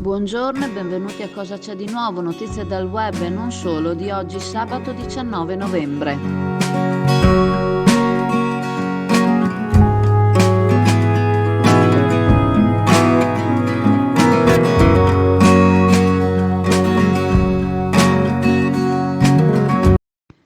Buongiorno e benvenuti a Cosa c'è di nuovo, notizie dal web e non solo di oggi sabato 19 novembre.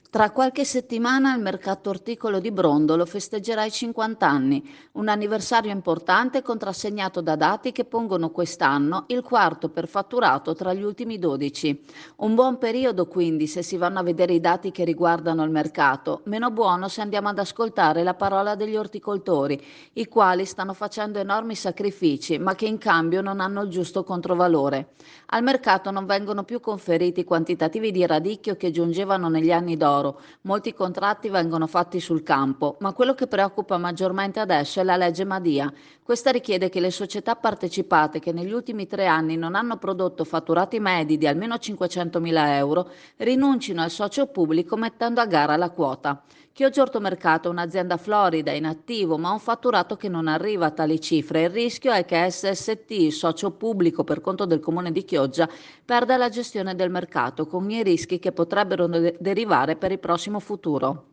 Tra qualche settimana il mercato orticolo di Brondolo festeggerà i 50 anni, un anniversario importante contrassegnato da dati che pongono quest'anno il quarto per fatturato tra gli ultimi 12. Un buon periodo quindi se si vanno a vedere i dati che riguardano il mercato, meno buono se andiamo ad ascoltare la parola degli orticoltori, i quali stanno facendo enormi sacrifici ma che in cambio non hanno il giusto controvalore. Al mercato non vengono più conferiti i quantitativi di radicchio che giungevano negli anni d'oro. Molti contratti vengono fatti sul campo, ma quello che preoccupa maggiormente adesso è la legge Madia. Questa richiede che le società partecipate che negli ultimi 3 anni non hanno prodotto fatturati medi di almeno 500.000 euro rinuncino al socio pubblico mettendo a gara la quota. Chioggia Ortomercato è un'azienda florida, in attivo, ma ha un fatturato che non arriva a tali cifre. Il rischio è che SST, il socio pubblico per conto del comune di Chioggia, perda la gestione del mercato, con i rischi che potrebbero derivare per il prossimo futuro.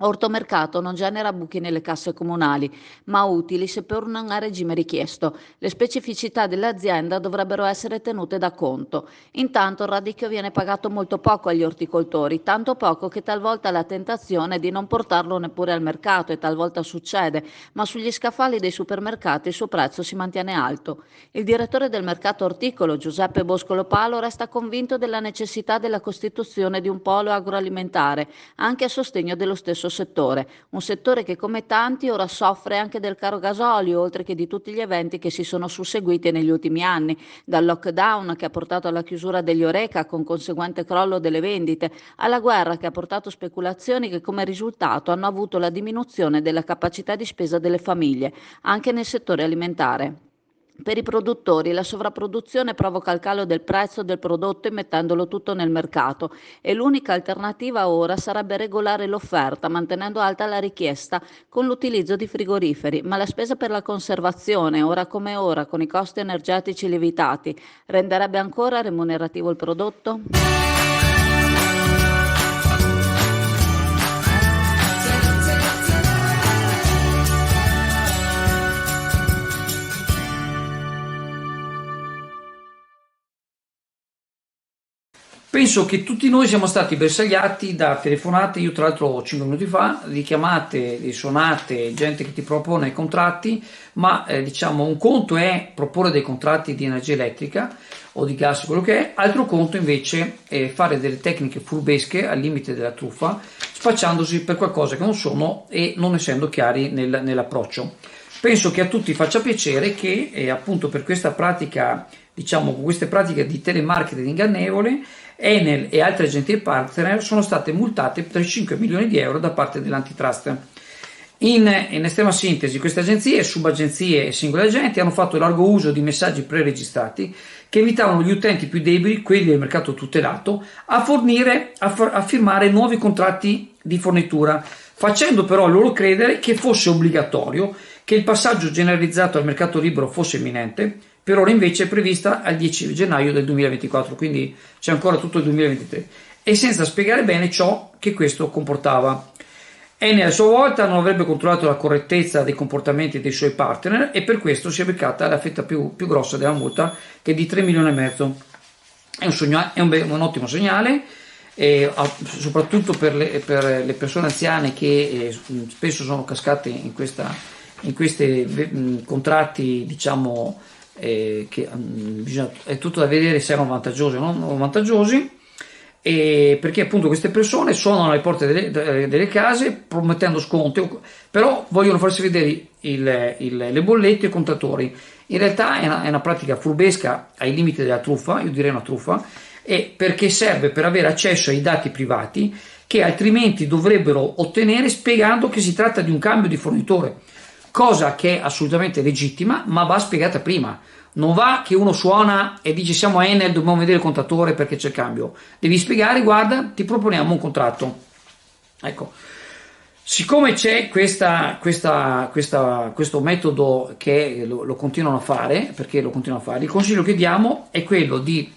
Ortomercato non genera buchi nelle casse comunali, ma utili seppur non a regime richiesto. Le specificità dell'azienda dovrebbero essere tenute da conto. Intanto il radicchio viene pagato molto poco agli orticoltori, tanto poco che talvolta la tentazione è di non portarlo neppure al mercato e talvolta succede, ma sugli scaffali dei supermercati il suo prezzo si mantiene alto. Il direttore del mercato orticolo, Giuseppe Boscolo Palo, resta convinto della necessità della costituzione di un polo agroalimentare, anche a sostegno dello stesso settore, un settore che come tanti ora soffre anche del caro gasolio, oltre che di tutti gli eventi che si sono susseguiti negli ultimi anni, dal lockdown che ha portato alla chiusura degli Horeca con conseguente crollo delle vendite, alla guerra che ha portato speculazioni che come risultato hanno avuto la diminuzione della capacità di spesa delle famiglie, anche nel settore alimentare. Per i produttori la sovrapproduzione provoca il calo del prezzo del prodotto immettendolo tutto nel mercato e l'unica alternativa ora sarebbe regolare l'offerta mantenendo alta la richiesta con l'utilizzo di frigoriferi, ma la spesa per la conservazione, ora come ora, con i costi energetici lievitati, renderebbe ancora remunerativo il prodotto? Penso che tutti noi siamo stati bersagliati da telefonate, io tra l'altro 5 minuti fa, di chiamate, di suonate, gente che ti propone contratti, ma diciamo un conto è proporre dei contratti di energia elettrica o di gas, quello che è, altro conto invece è fare delle tecniche furbesche al limite della truffa, spacciandosi per qualcosa che non sono e non essendo chiari nell'approccio. Penso che a tutti faccia piacere che appunto per questa pratica, diciamo con queste pratiche di telemarketing ingannevole, Enel e altre agenzie partner sono state multate per 5 milioni di euro da parte dell'antitrust. In estrema sintesi, queste agenzie, subagenzie e singoli agenti hanno fatto largo uso di messaggi preregistrati che invitavano gli utenti più deboli, quelli del mercato tutelato, a firmare nuovi contratti di fornitura, facendo però loro credere che fosse obbligatorio, che il passaggio generalizzato al mercato libero fosse imminente. Per ora invece è prevista al 10 gennaio del 2024, quindi c'è ancora tutto il 2023, e senza spiegare bene ciò che questo comportava. Enel a sua volta non avrebbe controllato la correttezza dei comportamenti dei suoi partner e per questo si è beccata la fetta più grossa della multa, che è di 3 milioni e mezzo. È un ottimo segnale, soprattutto per le persone anziane che spesso sono cascate in questi contratti, diciamo, che è tutto da vedere se erano vantaggiosi o non vantaggiosi, perché appunto queste persone suonano alle porte delle case promettendo sconti, però vogliono farsi vedere le bollette e i contatori. In realtà è una pratica furbesca ai limiti della truffa, io direi una truffa, e perché serve per avere accesso ai dati privati che altrimenti dovrebbero ottenere spiegando che si tratta di un cambio di fornitore, cosa che è assolutamente legittima, ma va spiegata prima. Non va che uno suona e dice siamo Enel, dobbiamo vedere il contatore perché c'è il cambio. Devi spiegare, guarda, ti proponiamo un contratto. Ecco, Siccome c'è questo metodo che lo continuano a fare, perché lo continuano a fare, il consiglio che diamo è quello di,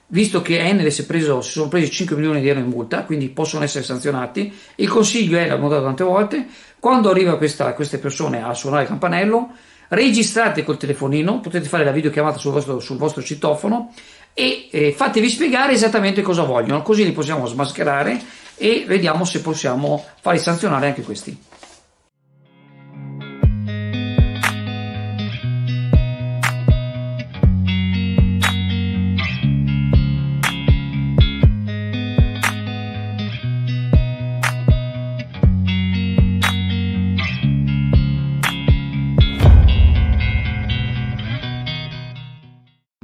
visto che Enel si sono presi 5 milioni di euro in multa, quindi possono essere sanzionati, il consiglio è, l'abbiamo dato tante volte, quando arriva queste persone a suonare il campanello, registrate col telefonino, potete fare la videochiamata sul vostro citofono e fatevi spiegare esattamente cosa vogliono, così li possiamo smascherare e vediamo se possiamo farli sanzionare anche questi.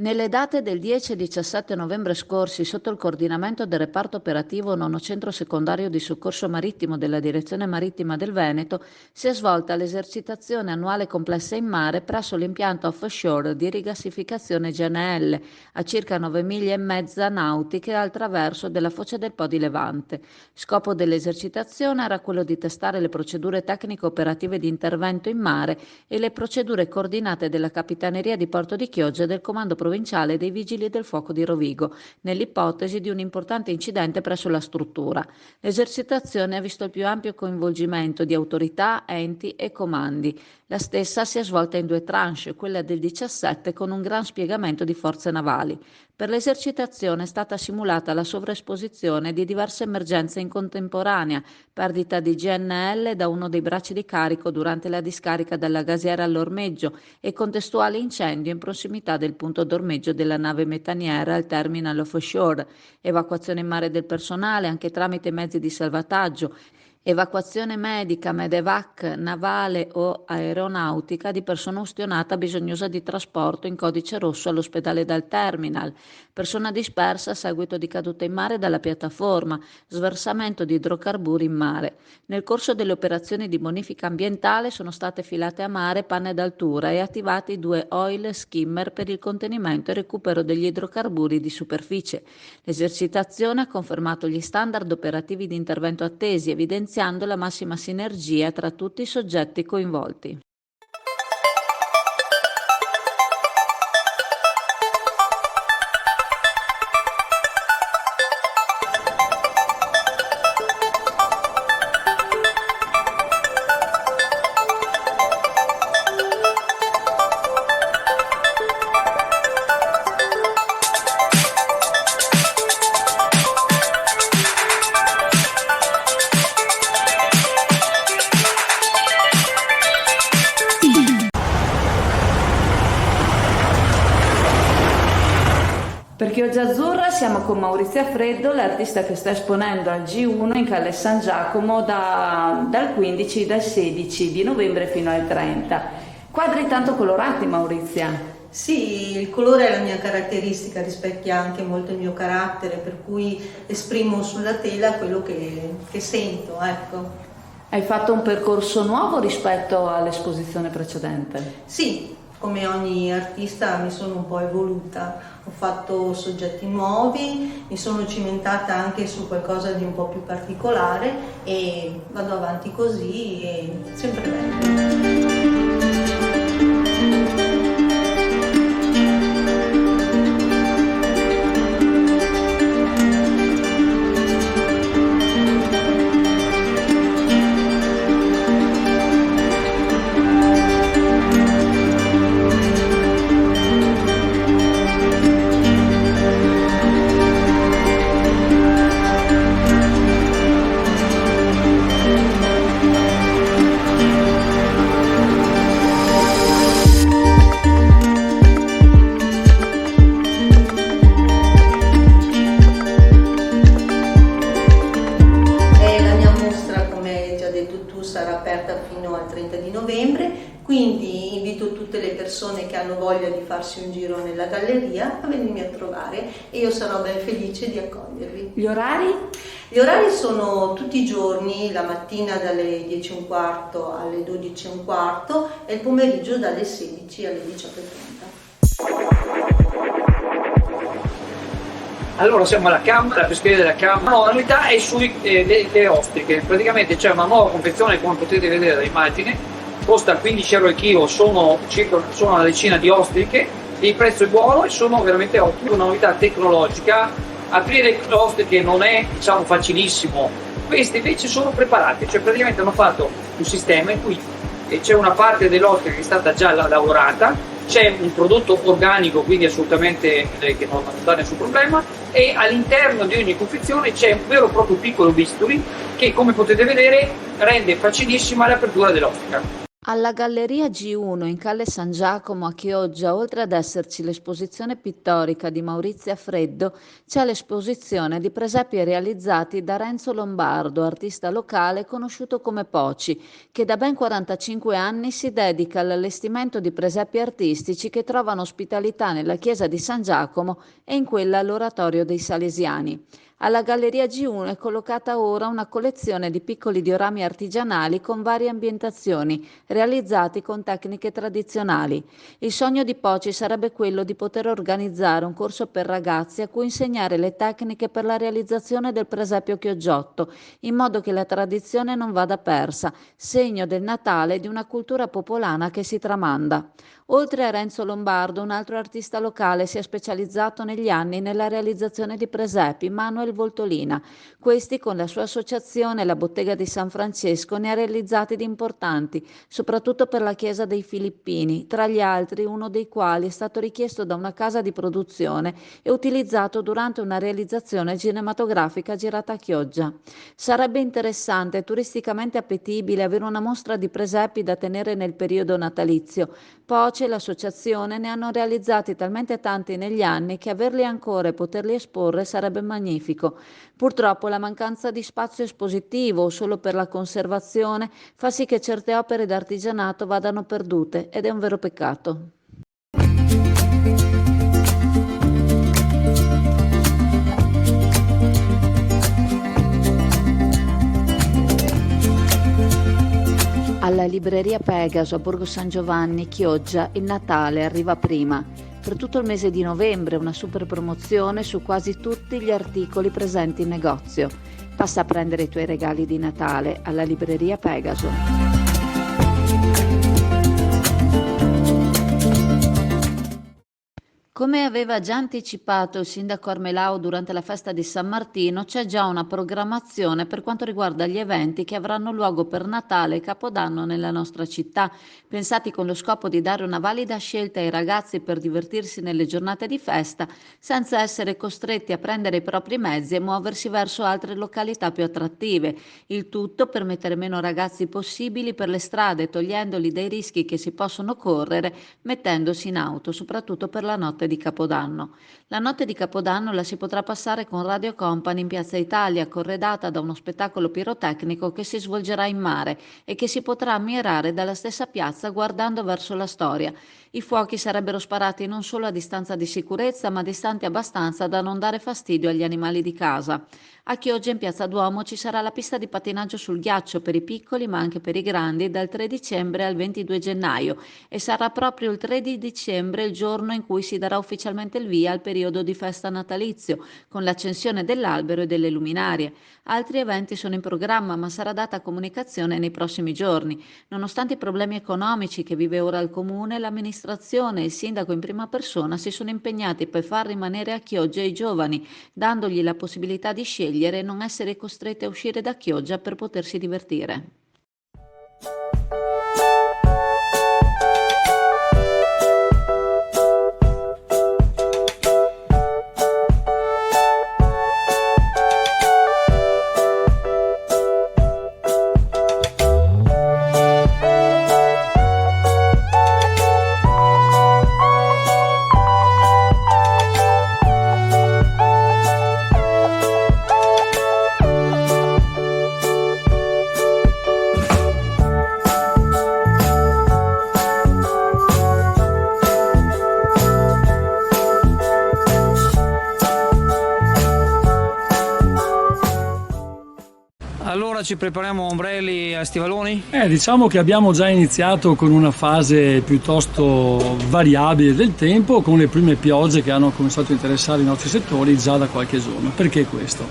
Nelle date del 10 e 17 novembre scorsi, sotto il coordinamento del reparto operativo Nono Centro Secondario di Soccorso Marittimo della Direzione Marittima del Veneto, si è svolta l'esercitazione annuale complessa in mare presso l'impianto offshore di rigassificazione GNL, a circa 9 miglia e mezza nautiche al traverso della foce del Po di Levante. Scopo dell'esercitazione era quello di testare le procedure tecnico-operative di intervento in mare e le procedure coordinate della Capitaneria di Porto di Chioggia e del Comando Provinciale dei Vigili del Fuoco di Rovigo, nell'ipotesi di un importante incidente presso la struttura. L'esercitazione ha visto il più ampio coinvolgimento di autorità, enti e comandi. La stessa si è svolta in 2 tranche, quella del 17 con un gran spiegamento di forze navali. Per l'esercitazione è stata simulata la sovraesposizione di diverse emergenze in contemporanea, perdita di GNL da uno dei bracci di carico durante la discarica della gasiera all'ormeggio e contestuale incendio in prossimità del punto d'ormeggio della nave metaniera al terminal offshore, evacuazione in mare del personale anche tramite mezzi di salvataggio, evacuazione medica, medevac, navale o aeronautica di persona ustionata bisognosa di trasporto in codice rosso all'ospedale dal terminal, persona dispersa a seguito di caduta in mare dalla piattaforma, sversamento di idrocarburi in mare. Nel corso delle operazioni di bonifica ambientale sono state filate a mare panne d'altura e attivati 2 oil skimmer per il contenimento e recupero degli idrocarburi di superficie. L'esercitazione ha confermato gli standard operativi di intervento attesi, evidenziando la massima sinergia tra tutti i soggetti coinvolti. Per Chioggia Azzurra siamo con Maurizia Freddo, l'artista che sta esponendo al G1 in Calle San Giacomo dal 15, dal 16 di novembre fino al 30. Quadri tanto colorati, Maurizia. Sì, il colore è la mia caratteristica, rispecchia anche molto il mio carattere, per cui esprimo sulla tela quello che sento, ecco. Hai fatto un percorso nuovo rispetto all'esposizione precedente? Sì, come ogni artista mi sono un po' evoluta, ho fatto soggetti nuovi, mi sono cimentata anche su qualcosa di un po' più particolare e vado avanti così e sempre bene. Sarà aperta fino al 30 di novembre, quindi invito tutte le persone che hanno voglia di farsi un giro nella galleria a venirmi a trovare e io sarò ben felice di accogliervi. Gli orari? Gli orari sono tutti i giorni, la mattina dalle 10:15 alle 12:15 e il pomeriggio dalle 16 alle 18:30. Allora siamo alla pescheria della Camera. No, la novità è le ostriche. Praticamente c'è una nuova confezione, come potete vedere dall'immagine, costa 15 euro il chilo, sono una decina di ostriche, il prezzo è buono e sono veramente ottime. Una novità tecnologica, aprire le ostriche non è facilissimo, queste invece sono preparate, cioè praticamente hanno fatto un sistema in cui c'è una parte dell'ostrica che è stata già lavorata, c'è un prodotto organico, quindi assolutamente che non dà nessun problema, e all'interno di ogni confezione c'è un vero e proprio piccolo bisturi che, come potete vedere, rende facilissima l'apertura dell'ostica. Alla Galleria G1 in Calle San Giacomo a Chioggia, oltre ad esserci l'esposizione pittorica di Maurizia Freddo, c'è l'esposizione di presepi realizzati da Renzo Lombardo, artista locale conosciuto come Poci, che da ben 45 anni si dedica all'allestimento di presepi artistici che trovano ospitalità nella chiesa di San Giacomo e in quella all'Oratorio dei Salesiani. Alla Galleria G1 è collocata ora una collezione di piccoli diorami artigianali con varie ambientazioni, realizzati con tecniche tradizionali. Il sogno di Poci sarebbe quello di poter organizzare un corso per ragazzi a cui insegnare le tecniche per la realizzazione del presepio chioggiotto, in modo che la tradizione non vada persa, segno del Natale e di una cultura popolana che si tramanda. Oltre a Renzo Lombardo, un altro artista locale si è specializzato negli anni nella realizzazione di presepi, Manuel Voltolina. Questi, con la sua associazione La Bottega di San Francesco, ne ha realizzati di importanti, soprattutto per la chiesa dei Filippini, tra gli altri uno dei quali è stato richiesto da una casa di produzione e utilizzato durante una realizzazione cinematografica girata a Chioggia. Sarebbe interessante e turisticamente appetibile avere una mostra di presepi da tenere nel periodo natalizio. Poci e l'associazione ne hanno realizzati talmente tanti negli anni che averli ancora e poterli esporre sarebbe magnifico. Purtroppo la mancanza di spazio espositivo o solo per la conservazione fa sì che certe opere d'artigianato vadano perdute ed è un vero peccato. Alla libreria Pegaso a Borgo San Giovanni, Chioggia, il Natale arriva prima. Per tutto il mese di novembre una super promozione su quasi tutti gli articoli presenti in negozio. Passa a prendere i tuoi regali di Natale alla libreria Pegaso. Come aveva già anticipato il sindaco Armelao durante la festa di San Martino, c'è già una programmazione per quanto riguarda gli eventi che avranno luogo per Natale e Capodanno nella nostra città, pensati con lo scopo di dare una valida scelta ai ragazzi per divertirsi nelle giornate di festa, senza essere costretti a prendere i propri mezzi e muoversi verso altre località più attrattive. Il tutto per mettere meno ragazzi possibili per le strade, togliendoli dai rischi che si possono correre mettendosi in auto, soprattutto per la notte di Capodanno. La notte di Capodanno la si potrà passare con Radio Company in Piazza Italia, corredata da uno spettacolo pirotecnico che si svolgerà in mare e che si potrà ammirare dalla stessa piazza guardando verso la storia. I fuochi sarebbero sparati non solo a distanza di sicurezza, ma distanti abbastanza da non dare fastidio agli animali di casa. A Chioggia, in Piazza Duomo, ci sarà la pista di pattinaggio sul ghiaccio per i piccoli ma anche per i grandi dal 3 dicembre al 22 gennaio e sarà proprio il 3 di dicembre il giorno in cui si darà ufficialmente il via al periodo di festa natalizio, con l'accensione dell'albero e delle luminarie. Altri eventi sono in programma, ma sarà data comunicazione nei prossimi giorni. Nonostante i problemi economici che vive ora il Comune, l'amministrazione e il sindaco in prima persona si sono impegnati per far rimanere a Chioggia i giovani, dandogli la possibilità di scegliere e non essere costretti a uscire da Chioggia per potersi divertire. ora ci prepariamo a ombrelli e stivaloni? Diciamo che abbiamo già iniziato con una fase piuttosto variabile del tempo, con le prime piogge che hanno cominciato a interessare i nostri settori già da qualche giorno. Perché questo?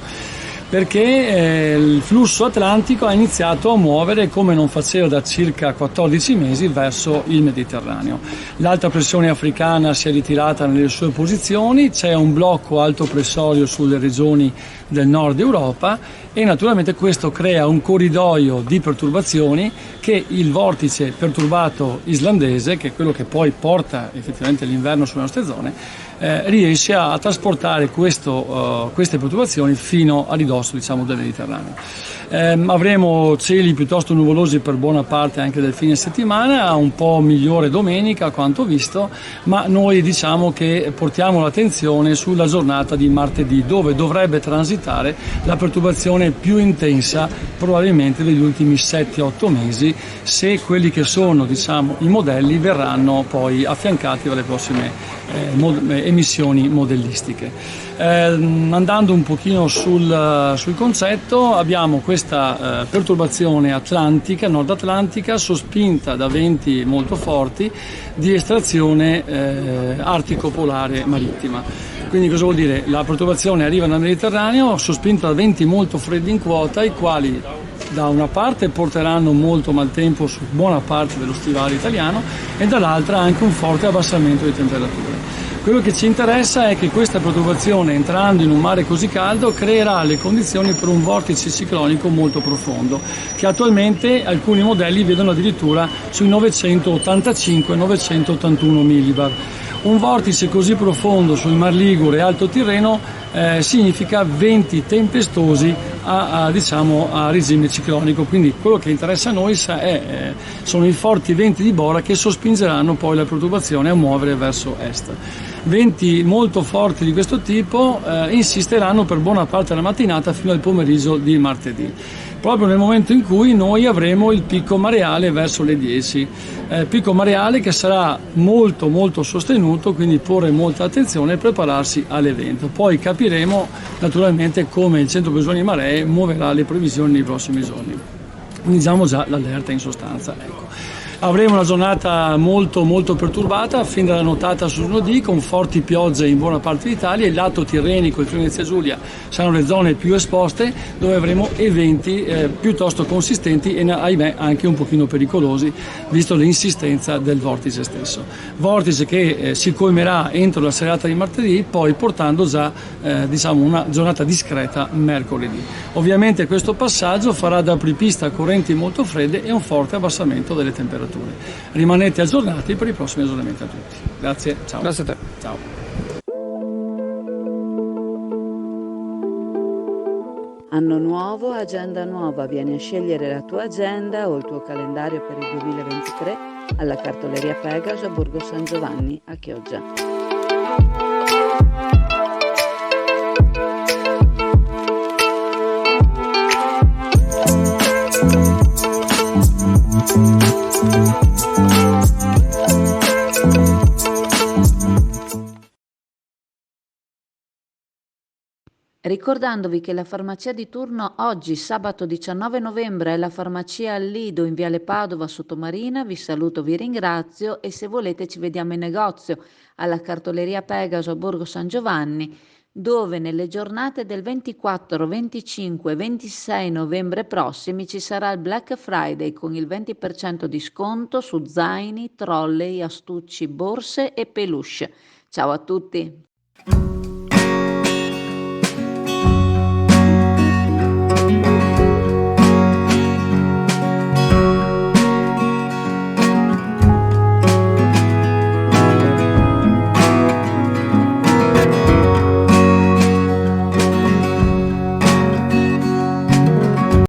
Perché il flusso atlantico ha iniziato a muovere come non faceva da circa 14 mesi verso il Mediterraneo. L'alta pressione africana si è ritirata nelle sue posizioni, c'è un blocco alto pressorio sulle regioni del nord Europa e naturalmente questo crea un corridoio di perturbazioni che il vortice perturbato islandese, che è quello che poi porta effettivamente l'inverno sulle nostre zone, riesce a trasportare queste perturbazioni fino a ridosso, diciamo, del Mediterraneo. Avremo cieli piuttosto nuvolosi per buona parte anche del fine settimana, un po' migliore domenica a quanto visto, ma noi diciamo che portiamo l'attenzione sulla giornata di martedì, dove dovrebbe transitare la perturbazione più intensa probabilmente degli ultimi 7-8 mesi, se quelli che sono, diciamo, i modelli verranno poi affiancati dalle prossime emissioni modellistiche. Andando un pochino sul concetto, abbiamo questa perturbazione atlantica, nord atlantica, sospinta da venti molto forti di estrazione artico-polare marittima. Quindi cosa vuol dire? La perturbazione arriva dal Mediterraneo sospinta da venti molto freddi in quota, i quali da una parte porteranno molto maltempo su buona parte dello stivale italiano e dall'altra anche un forte abbassamento di temperature. Quello che ci interessa è che questa perturbazione, entrando in un mare così caldo, creerà le condizioni per un vortice ciclonico molto profondo, che attualmente alcuni modelli vedono addirittura sui 985-981 millibar. Un vortice così profondo sul Mar Ligure e Alto Tirreno significa venti tempestosi a regime ciclonico, quindi quello che interessa a noi sono i forti venti di Bora che sospingeranno poi la perturbazione a muovere verso est. Venti molto forti di questo tipo insisteranno per buona parte della mattinata fino al pomeriggio di martedì, proprio nel momento in cui noi avremo il picco mareale verso le 10, picco mareale che sarà molto molto sostenuto, quindi porre molta attenzione e prepararsi all'evento. Poi capiremo naturalmente come il centro previsioni maree muoverà le previsioni nei prossimi giorni. Iniziamo già l'allerta in sostanza. Ecco. Avremo una giornata molto molto perturbata fin dalla nottata sul lunedì, con forti piogge in buona parte d'Italia. Il lato tirrenico e il Friuli Venezia Giulia saranno le zone più esposte, dove avremo eventi piuttosto consistenti e ahimè anche un pochino pericolosi, visto l'insistenza del vortice stesso. Vortice che si colmerà entro la serata di martedì, poi portando già una giornata discreta mercoledì. Ovviamente questo passaggio farà da apripista a correnti molto fredde e un forte abbassamento delle temperature. Rimanete aggiornati per i prossimi aggiornamenti a tutti. Grazie, ciao. Grazie a te. Ciao. Anno nuovo, agenda nuova. Vieni a scegliere la tua agenda o il tuo calendario per il 2023 alla cartoleria Pegaso a Borgo San Giovanni a Chioggia. Ricordandovi che la farmacia di turno oggi, sabato 19 novembre, è la farmacia al Lido in Viale Padova Sottomarina. Vi saluto, vi ringrazio e se volete ci vediamo in negozio alla cartoleria Pegaso a Borgo San Giovanni, dove nelle giornate del 24, 25 e 26 novembre prossimi ci sarà il Black Friday con il 20% di sconto su zaini, trolley, astucci, borse e peluche. Ciao a tutti!